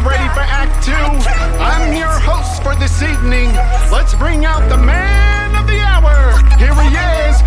ready for Act 2? I'm your host for this evening. Let's bring out the man of the hour. Here he is,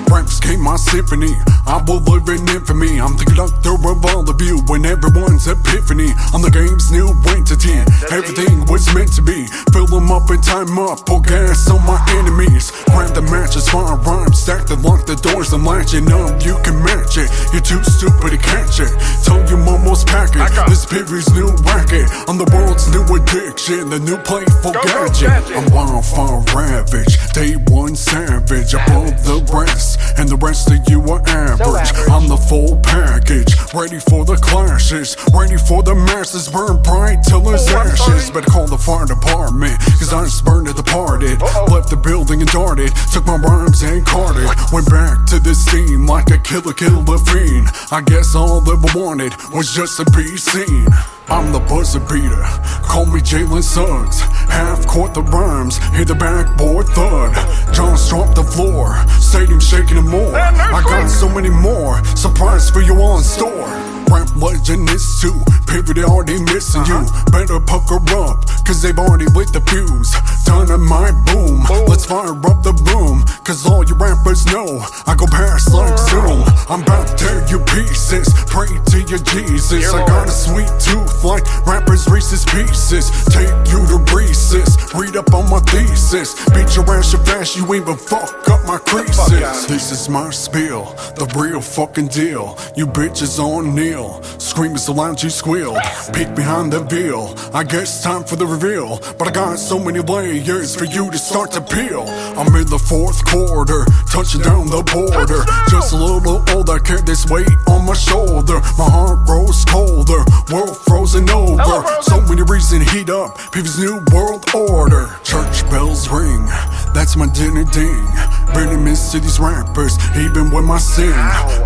Raps came my symphony, I will live in infamy. I'm the conductor of all of you when everyone's epiphany. I'm the game's new entity, everything was meant to be. Fill them up and time up, pour gas on my enemies. Grab the matches, fire rhymes, stack them, lock the doors and latch it up. You can match it, you're too stupid to catch it. Tell you almost pack it, this period's new racket. I'm the world's new addiction, the new playful gadget. I'm wildfire ravage, day one savage. Above the rest, and the rest of you are average. I'm the full package, ready for the clashes, ready for the masses, burn bright till it's ashes. Better call the fire department, cause I just burned it departed. Left the building and darted, took my rhymes and carted. Went back to the scene like a killer fiend. I guess all I ever wanted was just to be seen. I'm the buzzer beater, call me Jalen Suggs. Half court the rhymes, hear the backboard thud. Jaws drop the floor, stadium shaking and more. I got so many more, surprise for you all in store. Rap legend is too, period already missing you. Better pucker up, cause they've already lit the fuse. Dynamite boom, let's fire up the boom. Cause all you rappers know, I go past like Zoom. I'm about to tear you pieces, pray to your Jesus. I got a sweet tooth like rappers Reese's Pieces. Take you to recess, read up on my thesis. Beat your ass so fast you even fuck up my creases. This is my spiel, the real fucking deal. You bitches on kneel, screaming so loud you squealed. Peek behind the veil, I guess time for the reveal. But I got so many layers for you to start to peel. I'm in the fourth quarter, touching down the border. Just a little older, carry this weight on my shoulder. My heart grows colder, world frozen over. So many reasons heat up, people's new world order. Church bells ring, that's my dinner ding. Venomous to these rappers, even with my sin.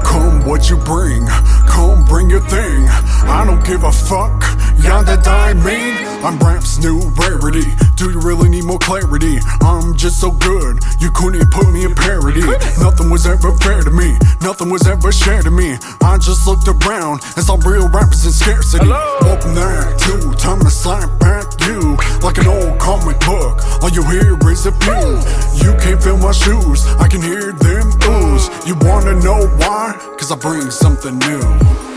Come what you bring, come bring your thing. I don't give a fuck, y'all that die mean. I'm rap's new rarity, do you really need more clarity? I'm just so good, you couldn't put me in parody. Nothing was ever fair to me, nothing was ever shared to me. I just looked around and saw real rappers in scarcity. Open that too, time to slap back you like an old comic book, all you hear is a few. You can't feel my shoes, I can hear them ooze. You wanna know why? Cause I bring something new.